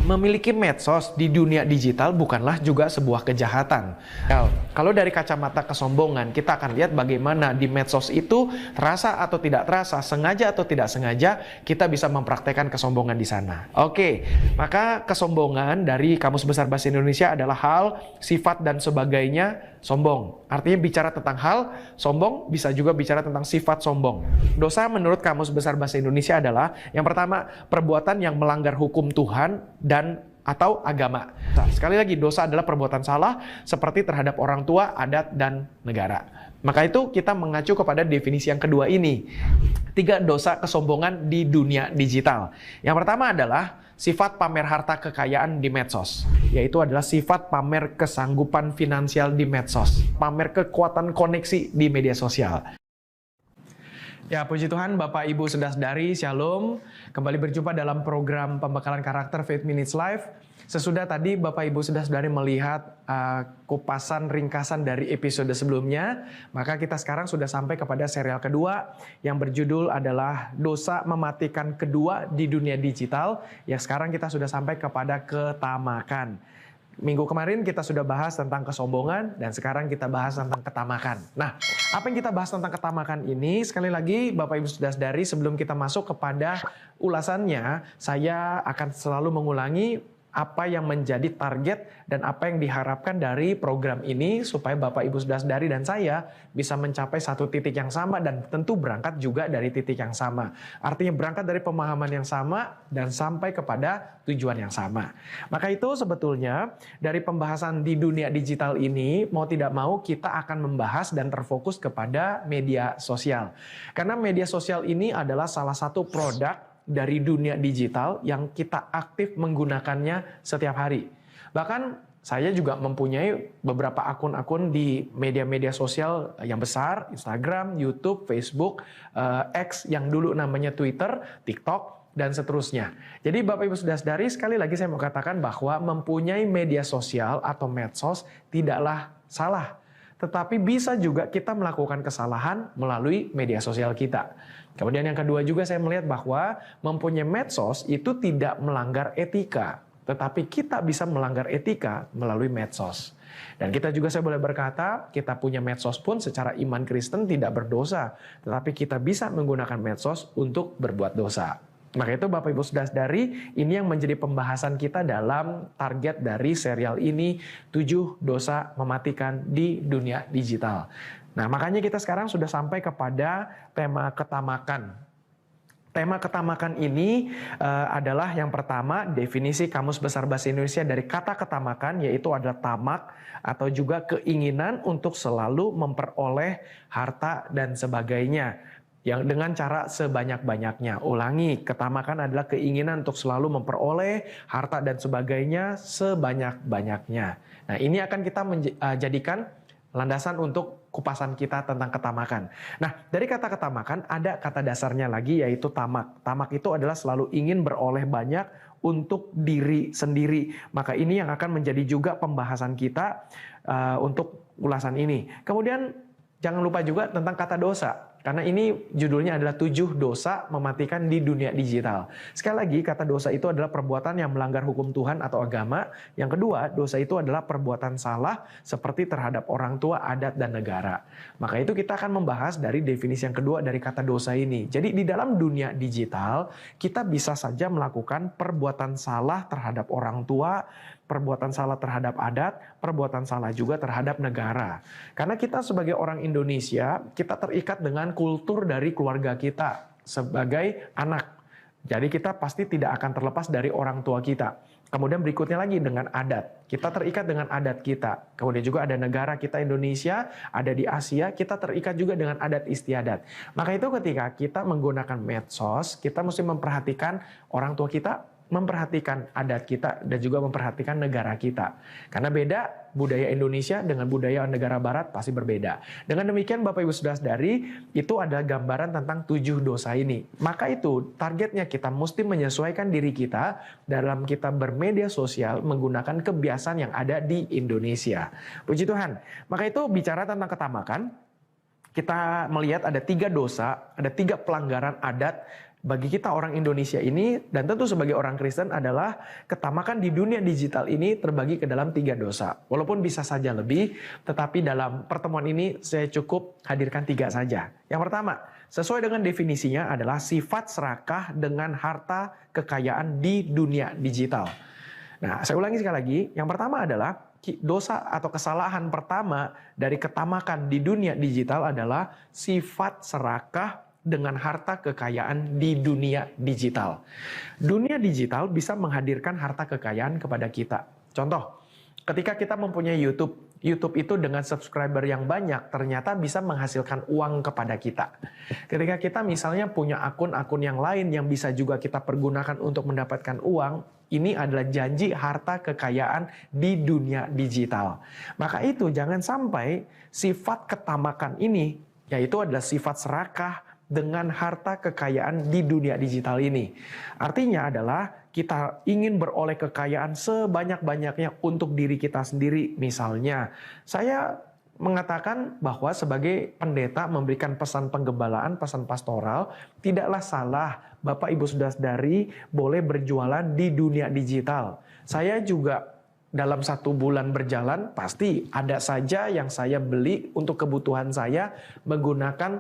Memiliki medsos di dunia digital bukanlah juga sebuah kejahatan. Kalau dari kacamata kesombongan, kita akan lihat bagaimana di medsos itu terasa atau tidak terasa, sengaja atau tidak sengaja, kita bisa mempraktekkan kesombongan di sana. Oke, maka kesombongan dari Kamus Besar Bahasa Indonesia adalah hal, sifat, dan sebagainya sombong. Artinya bicara tentang hal, sombong bisa juga bicara tentang sifat sombong. Dosa menurut Kamus Besar Bahasa Indonesia adalah yang pertama, perbuatan yang melanggar hukum Tuhan dan atau agama. Nah, sekali lagi, dosa adalah perbuatan salah seperti terhadap orang tua, adat, dan negara. Maka itu kita mengacu kepada definisi yang kedua ini. 3 dosa kesombongan di dunia digital. Yang pertama adalah sifat pamer harta kekayaan di medsos. Yaitu adalah sifat pamer kesanggupan finansial di medsos. Pamer kekuatan koneksi di media sosial. Ya, puji Tuhan, Bapak Ibu Saudara-saudari, Shalom. Kembali berjumpa dalam program pembekalan karakter Faith Minutes Live. Sesudah tadi Bapak Ibu Saudara-saudari melihat kupasan ringkasan dari episode sebelumnya, maka kita sekarang sudah sampai kepada serial kedua yang berjudul adalah Dosa Mematikan Kedua di Dunia Digital. Ya, sekarang kita sudah sampai kepada ketamakan. Minggu kemarin kita sudah bahas tentang kesombongan dan sekarang kita bahas tentang ketamakan. Nah, apa yang kita bahas tentang ketamakan ini? Sekali lagi Bapak Ibu Saudara-saudari, sebelum kita masuk kepada ulasannya, saya akan selalu mengulangi apa yang menjadi target dan apa yang diharapkan dari program ini supaya Bapak Ibu Saudara-saudari dan saya bisa mencapai satu titik yang sama dan tentu berangkat juga dari titik yang sama. Artinya berangkat dari pemahaman yang sama dan sampai kepada tujuan yang sama. Maka itu sebetulnya dari pembahasan di dunia digital ini mau tidak mau kita akan membahas dan terfokus kepada media sosial. Karena media sosial ini adalah salah satu produk dari dunia digital yang kita aktif menggunakannya setiap hari. Bahkan saya juga mempunyai beberapa akun-akun di media-media sosial yang besar, Instagram, YouTube, Facebook, X yang dulu namanya Twitter, TikTok, dan seterusnya. Jadi Bapak Ibu Saudara-saudari, sekali lagi saya mau katakan bahwa mempunyai media sosial atau medsos tidaklah salah. Tetapi bisa juga kita melakukan kesalahan melalui media sosial kita. Kemudian yang kedua juga saya melihat bahwa mempunyai medsos itu tidak melanggar etika. Tetapi kita bisa melanggar etika melalui medsos. Dan kita juga saya boleh berkata, kita punya medsos pun secara iman Kristen tidak berdosa. Tetapi kita bisa menggunakan medsos untuk berbuat dosa. Maka itu Bapak Ibu Saudara-saudari, ini yang menjadi pembahasan kita dalam target dari serial ini, 7 dosa mematikan di dunia digital. Nah, makanya kita sekarang sudah sampai kepada tema ketamakan. Tema ketamakan ini adalah yang pertama, definisi Kamus Besar Bahasa Indonesia dari kata ketamakan, yaitu adalah tamak atau juga keinginan untuk selalu memperoleh harta dan sebagainya. Yang dengan cara sebanyak-banyaknya. Ulangi, ketamakan adalah keinginan untuk selalu memperoleh harta dan sebagainya sebanyak-banyaknya. Nah, ini akan kita jadikan landasan untuk kupasan kita tentang ketamakan. Nah, dari kata ketamakan ada kata dasarnya lagi yaitu tamak. Tamak itu adalah selalu ingin beroleh banyak untuk diri sendiri. Maka ini yang akan menjadi juga pembahasan kita untuk ulasan ini. Kemudian jangan lupa juga tentang kata dosa. Karena ini judulnya adalah 7 dosa mematikan di dunia digital. Sekali lagi, kata dosa itu adalah perbuatan yang melanggar hukum Tuhan atau agama. Yang kedua, dosa itu adalah perbuatan salah seperti terhadap orang tua, adat, dan negara. Maka itu kita akan membahas dari definisi yang kedua dari kata dosa ini. Jadi di dalam dunia digital, kita bisa saja melakukan perbuatan salah terhadap orang tua, perbuatan salah terhadap adat, perbuatan salah juga terhadap negara. Karena kita sebagai orang Indonesia, kita terikat dengan kultur dari keluarga kita sebagai anak. Jadi kita pasti tidak akan terlepas dari orang tua kita. Kemudian berikutnya lagi dengan adat. Kita terikat dengan adat kita. Kemudian juga ada negara kita Indonesia, ada di Asia, kita terikat juga dengan adat istiadat. Maka itu ketika kita menggunakan medsos, kita mesti memperhatikan orang tua kita, memperhatikan adat kita, dan juga memperhatikan negara kita. Karena beda budaya Indonesia dengan budaya negara barat pasti berbeda. Dengan demikian Bapak Ibu Saudara-saudari, itu adalah gambaran tentang 7 dosa ini. Maka itu targetnya kita mesti menyesuaikan diri kita dalam kita bermedia sosial menggunakan kebiasaan yang ada di Indonesia. Puji Tuhan. Maka itu bicara tentang ketamakan, kita melihat ada 3 dosa, ada 3 pelanggaran adat bagi kita orang Indonesia ini, dan tentu sebagai orang Kristen adalah ketamakan di dunia digital ini terbagi ke dalam 3 dosa. Walaupun bisa saja lebih, tetapi dalam pertemuan ini saya cukup hadirkan 3 saja. Yang pertama, sesuai dengan definisinya adalah sifat serakah dengan harta kekayaan di dunia digital. Nah, saya ulangi sekali lagi. Yang pertama adalah dosa atau kesalahan pertama dari ketamakan di dunia digital adalah sifat serakah dengan harta kekayaan di dunia digital. Dunia digital bisa menghadirkan harta kekayaan kepada kita. Contoh, ketika kita mempunyai YouTube itu dengan subscriber yang banyak ternyata bisa menghasilkan uang kepada kita. Ketika kita misalnya punya akun-akun yang lain yang bisa juga kita pergunakan untuk mendapatkan uang, ini adalah janji harta kekayaan di dunia digital. Maka itu jangan sampai sifat ketamakan ini, yaitu adalah sifat serakah dengan harta kekayaan di dunia digital ini. Artinya adalah kita ingin beroleh kekayaan sebanyak-banyaknya untuk diri kita sendiri. Misalnya, saya mengatakan bahwa sebagai pendeta memberikan pesan penggembalaan, pesan pastoral, tidaklah salah Bapak Ibu Saudara-saudari boleh berjualan di dunia digital. Saya juga dalam 1 bulan berjalan pasti ada saja yang saya beli untuk kebutuhan saya menggunakan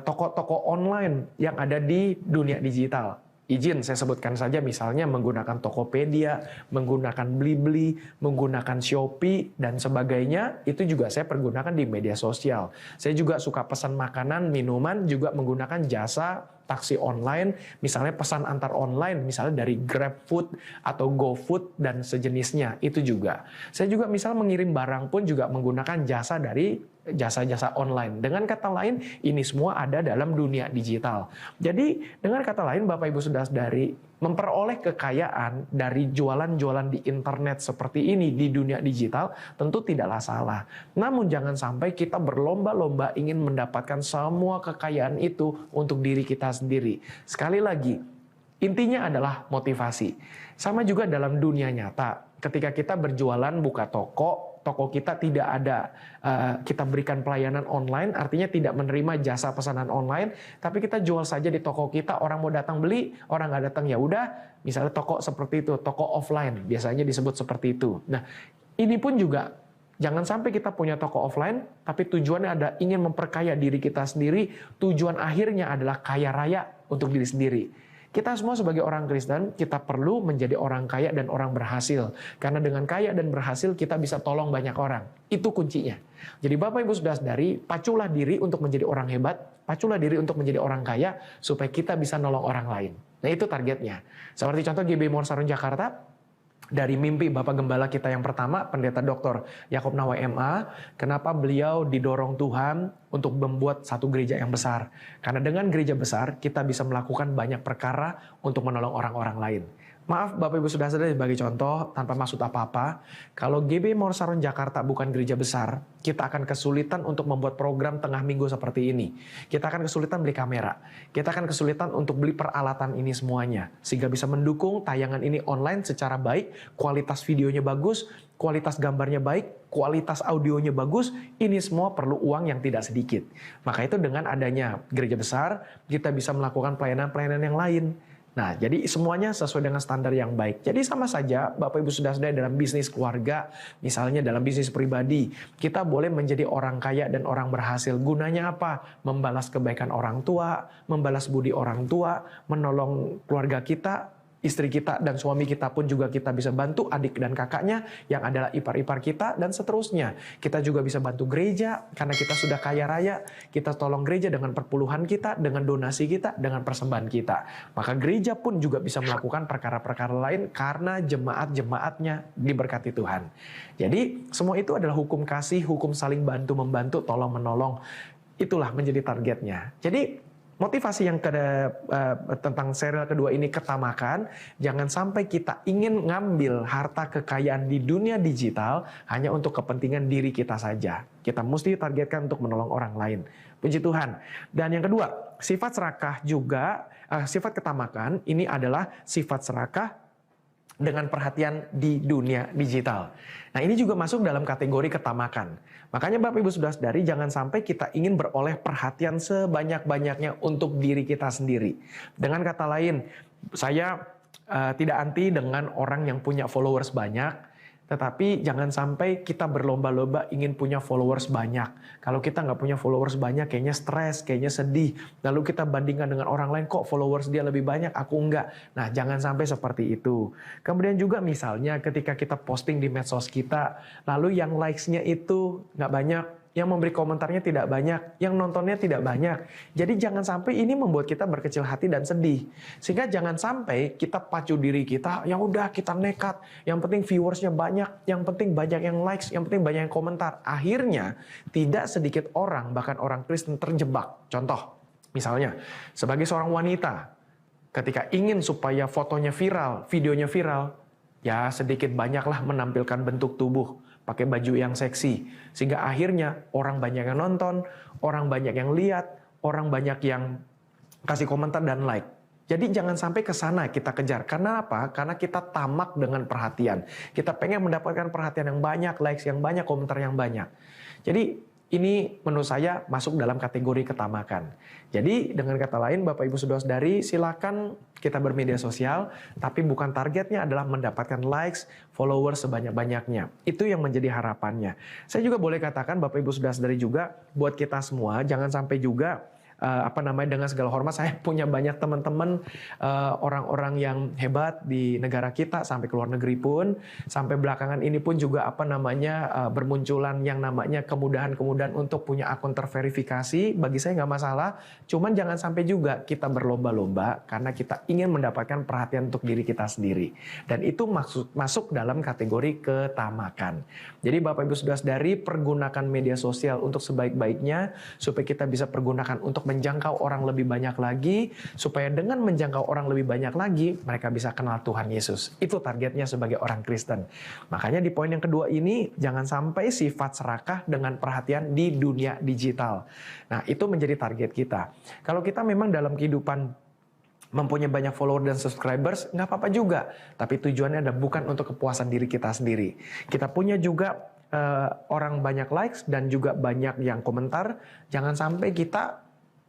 toko-toko online yang ada di dunia digital. Izin saya sebutkan saja misalnya menggunakan Tokopedia, menggunakan Blibli, menggunakan Shopee dan sebagainya, itu juga saya pergunakan di media sosial. Saya juga suka pesan makanan, minuman, juga menggunakan jasa taksi online, misalnya pesan antar online, misalnya dari GrabFood atau GoFood dan sejenisnya, itu juga. Saya juga misal mengirim barang pun juga menggunakan jasa dari jasa-jasa online. Dengan kata lain, ini semua ada dalam dunia digital. Jadi, dengan kata lain, Bapak Ibu Saudara-saudari, memperoleh kekayaan dari jualan-jualan di internet seperti ini di dunia digital tentu tidaklah salah. Namun jangan sampai kita berlomba-lomba ingin mendapatkan semua kekayaan itu untuk diri kita sendiri. Sekali lagi, intinya adalah motivasi. Sama juga dalam dunia nyata. Ketika kita berjualan buka toko kita tidak ada, kita berikan pelayanan online, artinya tidak menerima jasa pesanan online, tapi kita jual saja di toko kita, orang mau datang beli, orang nggak datang ya udah, misalnya toko seperti itu, toko offline, biasanya disebut seperti itu. Nah, ini pun juga, jangan sampai kita punya toko offline, tapi tujuannya ada ingin memperkaya diri kita sendiri, tujuan akhirnya adalah kaya raya untuk diri sendiri. Kita semua sebagai orang Kristen, kita perlu menjadi orang kaya dan orang berhasil. Karena dengan kaya dan berhasil, kita bisa tolong banyak orang. Itu kuncinya. Jadi Bapak Ibu Saudara-saudari, paculah diri untuk menjadi orang hebat, paculah diri untuk menjadi orang kaya, supaya kita bisa nolong orang lain. Nah itu targetnya. Seperti contoh GB Morsarun Jakarta, dari mimpi Bapak Gembala kita yang pertama, Pendeta Dr. Yakob Nawai MA, kenapa beliau didorong Tuhan untuk membuat satu gereja yang besar. Karena dengan gereja besar, kita bisa melakukan banyak perkara untuk menolong orang-orang lain. Maaf Bapak Ibu Saudara-saudari, sebagai contoh, tanpa maksud apa-apa, kalau GB Morsarun Jakarta bukan gereja besar, kita akan kesulitan untuk membuat program tengah minggu seperti ini. Kita akan kesulitan beli kamera. Kita akan kesulitan untuk beli peralatan ini semuanya. Sehingga bisa mendukung tayangan ini online secara baik, kualitas videonya bagus, kualitas gambarnya baik, kualitas audionya bagus, ini semua perlu uang yang tidak sedikit. Maka itu dengan adanya gereja besar, kita bisa melakukan pelayanan-pelayanan yang lain. Nah, jadi semuanya sesuai dengan standar yang baik. Jadi sama saja Bapak Ibu Saudara-saudari dalam bisnis keluarga, misalnya dalam bisnis pribadi, kita boleh menjadi orang kaya dan orang berhasil. Gunanya apa? Membalas kebaikan orang tua, membalas budi orang tua, menolong keluarga kita, istri kita dan suami kita pun juga kita bisa bantu, adik dan kakaknya yang adalah ipar-ipar kita dan seterusnya. Kita juga bisa bantu gereja karena kita sudah kaya raya, kita tolong gereja dengan perpuluhan kita, dengan donasi kita, dengan persembahan kita. Maka gereja pun juga bisa melakukan perkara-perkara lain karena jemaat-jemaatnya diberkati Tuhan. Jadi semua itu adalah hukum kasih, hukum saling bantu-membantu, tolong-menolong. Itulah menjadi targetnya. Jadi motivasi yang tentang serial kedua ini ketamakan, jangan sampai kita ingin ngambil harta kekayaan di dunia digital hanya untuk kepentingan diri kita saja. Kita mesti targetkan untuk menolong orang lain. Puji Tuhan. Dan yang kedua, sifat serakah juga, sifat ketamakan ini adalah sifat serakah dengan perhatian di dunia digital. Nah, ini juga masuk dalam kategori ketamakan. Makanya Bapak Ibu Saudara-saudari, jangan sampai kita ingin beroleh perhatian sebanyak-banyaknya untuk diri kita sendiri. Dengan kata lain, saya tidak anti dengan orang yang punya followers banyak, tetapi jangan sampai kita berlomba-lomba ingin punya followers banyak. Kalau kita nggak punya followers banyak, kayaknya stres, kayaknya sedih. Lalu kita bandingkan dengan orang lain, kok followers dia lebih banyak, aku enggak. Nah, jangan sampai seperti itu. Kemudian juga misalnya ketika kita posting di medsos kita, lalu yang likes-nya itu nggak banyak, yang memberi komentarnya tidak banyak, yang nontonnya tidak banyak. Jadi jangan sampai ini membuat kita berkecil hati dan sedih. Sehingga jangan sampai kita pacu diri kita, ya udah kita nekat, yang penting viewersnya banyak, yang penting banyak yang likes, yang penting banyak yang komentar. Akhirnya tidak sedikit orang, bahkan orang Kristen terjebak. Contoh, misalnya sebagai seorang wanita, ketika ingin supaya fotonya viral, videonya viral, ya sedikit banyaklah menampilkan bentuk tubuh, pakai baju yang seksi. Sehingga akhirnya orang banyak yang nonton, orang banyak yang lihat, orang banyak yang kasih komentar dan like. Jadi jangan sampai ke sana kita kejar. Karena apa? Karena kita tamak dengan perhatian. Kita pengen mendapatkan perhatian yang banyak, likes yang banyak, komentar yang banyak. Jadi ini menurut saya masuk dalam kategori ketamakan. Jadi dengan kata lain Bapak Ibu Saudara-saudari, silakan kita bermedia sosial, tapi bukan targetnya adalah mendapatkan likes, followers sebanyak-banyaknya. Itu yang menjadi harapannya. Saya juga boleh katakan Bapak Ibu Saudara-saudari juga, buat kita semua jangan sampai juga dengan segala hormat, saya punya banyak teman-teman orang-orang yang hebat di negara kita, sampai ke luar negeri pun, sampai belakangan ini pun juga bermunculan yang namanya kemudahan-kemudahan untuk punya akun terverifikasi. Bagi saya nggak masalah, cuman jangan sampai juga kita berlomba-lomba karena kita ingin mendapatkan perhatian untuk diri kita sendiri, dan itu masuk dalam kategori ketamakan. Jadi Bapak Ibu Saudara-saudari, pergunakan media sosial untuk sebaik-baiknya supaya kita bisa pergunakan untuk menjangkau orang lebih banyak lagi, supaya dengan menjangkau orang lebih banyak lagi, mereka bisa kenal Tuhan Yesus. Itu targetnya sebagai orang Kristen. Makanya di poin yang kedua ini, jangan sampai sifat serakah dengan perhatian di dunia digital. Nah, itu menjadi target kita. Kalau kita memang dalam kehidupan mempunyai banyak follower dan subscribers, nggak apa-apa juga. Tapi tujuannya adalah bukan untuk kepuasan diri kita sendiri. Kita punya juga orang banyak likes dan juga banyak yang komentar. Jangan sampai kita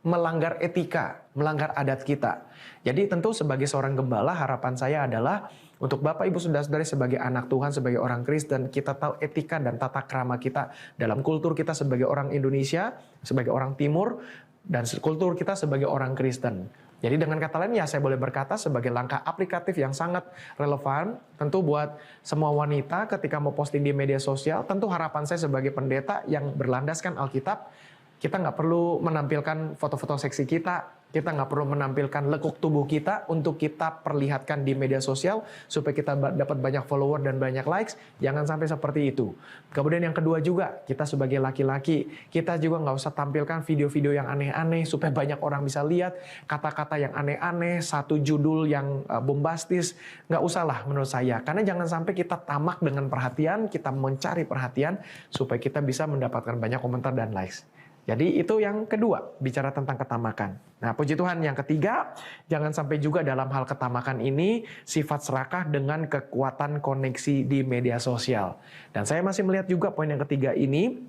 melanggar etika, melanggar adat kita. Jadi tentu sebagai seorang gembala, harapan saya adalah untuk Bapak Ibu Saudara-saudari sebagai anak Tuhan, sebagai orang Kristen, kita tahu etika dan tata krama kita dalam kultur kita sebagai orang Indonesia, sebagai orang Timur, dan kultur kita sebagai orang Kristen. Jadi dengan kata lain, ya saya boleh berkata sebagai langkah aplikatif yang sangat relevan, tentu buat semua wanita ketika mau posting di media sosial, tentu harapan saya sebagai pendeta yang berlandaskan Alkitab, kita nggak perlu menampilkan foto-foto seksi kita nggak perlu menampilkan lekuk tubuh kita untuk kita perlihatkan di media sosial supaya kita dapat banyak follower dan banyak likes. Jangan sampai seperti itu. Kemudian yang kedua juga, kita sebagai laki-laki, kita juga nggak usah tampilkan video-video yang aneh-aneh supaya banyak orang bisa lihat, kata-kata yang aneh-aneh, satu judul yang bombastis, nggak usah lah menurut saya. Karena jangan sampai kita tamak dengan perhatian, kita mencari perhatian supaya kita bisa mendapatkan banyak komentar dan likes. Jadi itu yang kedua, bicara tentang ketamakan. Nah, puji Tuhan, yang ketiga, jangan sampai juga dalam hal ketamakan ini sifat serakah dengan kekuatan koneksi di media sosial. Dan saya masih melihat juga poin yang ketiga ini,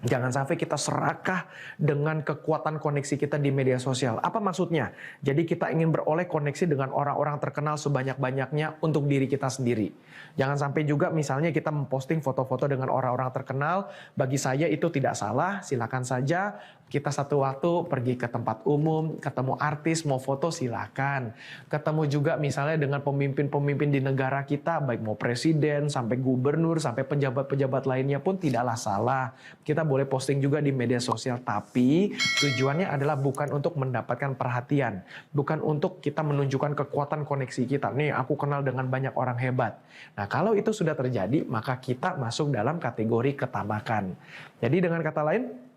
jangan sampai kita serakah dengan kekuatan koneksi kita di media sosial. Apa maksudnya? Jadi kita ingin beroleh koneksi dengan orang-orang terkenal sebanyak-banyaknya untuk diri kita sendiri. Jangan sampai juga misalnya kita memposting foto-foto dengan orang-orang terkenal. Bagi saya itu tidak salah, silakan saja. Kita satu waktu pergi ke tempat umum, ketemu artis, mau foto silakan. Ketemu juga misalnya dengan pemimpin-pemimpin di negara kita, baik mau presiden, sampai gubernur, sampai pejabat-pejabat lainnya pun tidaklah salah. Kita boleh posting juga di media sosial, tapi tujuannya adalah bukan untuk mendapatkan perhatian, bukan untuk kita menunjukkan kekuatan koneksi kita. Nih, aku kenal dengan banyak orang hebat. Nah, kalau itu sudah terjadi, maka kita masuk dalam kategori ketamakan. Jadi dengan kata lain,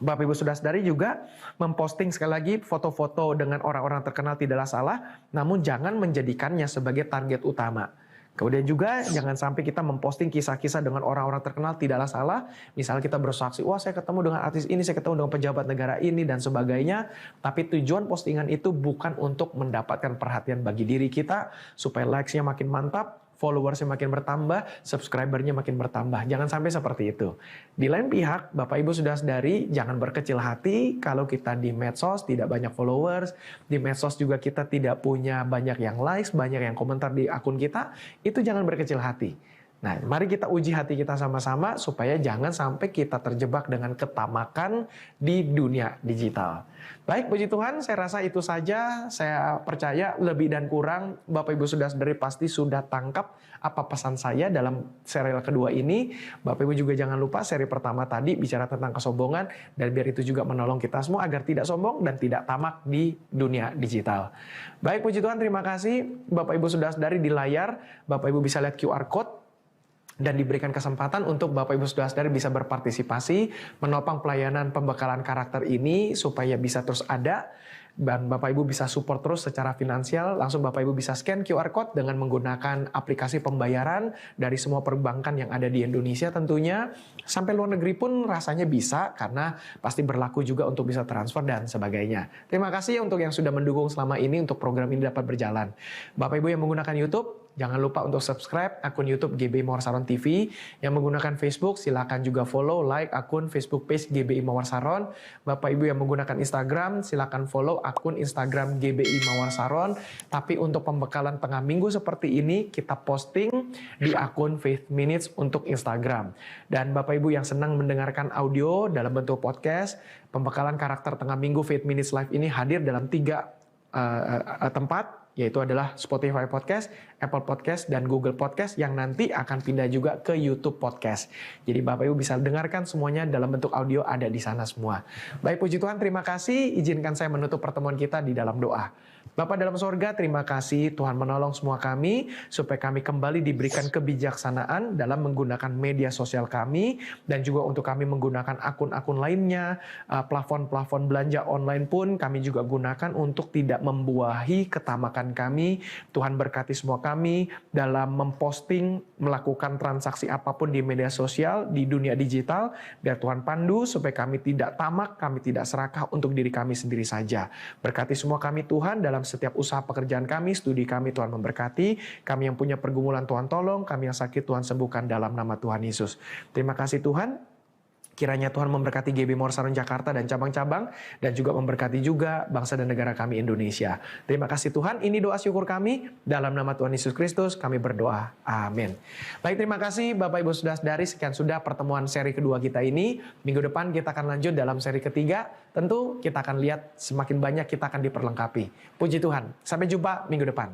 Bapak Ibu Saudara-saudari juga memposting sekali lagi foto-foto dengan orang-orang terkenal tidaklah salah, namun jangan menjadikannya sebagai target utama. Kemudian juga jangan sampai kita memposting kisah-kisah dengan orang-orang terkenal, tidaklah salah. Misalnya kita bersaksi, wah saya ketemu dengan artis ini, saya ketemu dengan pejabat negara ini dan sebagainya. Tapi tujuan postingan itu bukan untuk mendapatkan perhatian bagi diri kita, supaya likes-nya makin mantap, followersnya makin bertambah, subscribernya makin bertambah. Jangan sampai seperti itu. Di lain pihak, Bapak Ibu sudah sadari, jangan berkecil hati kalau kita di medsos tidak banyak followers, di medsos juga kita tidak punya banyak yang likes, banyak yang komentar di akun kita, itu jangan berkecil hati. Nah, mari kita uji hati kita sama-sama supaya jangan sampai kita terjebak dengan ketamakan di dunia digital. Baik, puji Tuhan, saya rasa itu saja. Saya percaya lebih dan kurang Bapak Ibu Saudara-saudari pasti sudah tangkap apa pesan saya dalam serial kedua ini. Bapak Ibu juga jangan lupa seri pertama tadi bicara tentang kesombongan, dan biar itu juga menolong kita semua agar tidak sombong dan tidak tamak di dunia digital. Baik, puji Tuhan, terima kasih. Bapak Ibu Saudara-saudari di layar, Bapak Ibu bisa lihat QR Code dan diberikan kesempatan untuk Bapak Ibu Saudara-saudari bisa berpartisipasi menopang pelayanan pembekalan karakter ini supaya bisa terus ada, dan Bapak Ibu bisa support terus secara finansial. Langsung Bapak Ibu bisa scan QR Code dengan menggunakan aplikasi pembayaran dari semua perbankan yang ada di Indonesia tentunya. Sampai luar negeri pun rasanya bisa, karena pasti berlaku juga untuk bisa transfer dan sebagainya. Terima kasih untuk yang sudah mendukung selama ini untuk program ini dapat berjalan. Bapak Ibu yang menggunakan YouTube, jangan lupa untuk subscribe akun YouTube GBI Mawar Saron TV. Yang menggunakan Facebook, silakan juga follow, like akun Facebook page GBI Mawar Saron. Bapak Ibu yang menggunakan Instagram, silakan follow akun Instagram GBI Mawar Saron. Tapi untuk pembekalan tengah minggu seperti ini, kita posting di akun Faith Minutes untuk Instagram. Dan Bapak Ibu yang senang mendengarkan audio dalam bentuk podcast, pembekalan karakter tengah minggu Faith Minutes Live ini hadir dalam 3 tempat, yaitu adalah Spotify Podcast, Apple Podcast, dan Google Podcast yang nanti akan pindah juga ke YouTube Podcast. Jadi Bapak Ibu bisa dengarkan semuanya dalam bentuk audio ada di sana semua. Baik, puji Tuhan, terima kasih. Izinkan saya menutup pertemuan kita di dalam doa. Bapa dalam sorga, terima kasih Tuhan menolong semua kami supaya kami kembali diberikan kebijaksanaan dalam menggunakan media sosial kami, dan juga untuk kami menggunakan akun-akun lainnya, plafon-plafon belanja online pun kami juga gunakan untuk tidak membuahi ketamakan kami. Tuhan berkati semua kami dalam memposting, melakukan transaksi apapun di media sosial, di dunia digital. Biar Tuhan pandu supaya kami tidak tamak, kami tidak serakah untuk diri kami sendiri saja. Berkati semua kami Tuhan dalam setiap usaha pekerjaan kami, studi kami Tuhan memberkati. Kami yang punya pergumulan Tuhan tolong, kami yang sakit Tuhan sembuhkan dalam nama Tuhan Yesus. Terima kasih Tuhan. Kiranya Tuhan memberkati GBI Mawar Saron Jakarta dan cabang-cabang, dan juga memberkati juga bangsa dan negara kami Indonesia. Terima kasih Tuhan, ini doa syukur kami. Dalam nama Tuhan Yesus Kristus kami berdoa. Amin. Baik, terima kasih Bapak Ibu Saudara-saudari. Sekian sudah pertemuan seri kedua kita ini. Minggu depan kita akan lanjut dalam seri ketiga. Tentu kita akan lihat semakin banyak kita akan diperlengkapi. Puji Tuhan. Sampai jumpa minggu depan.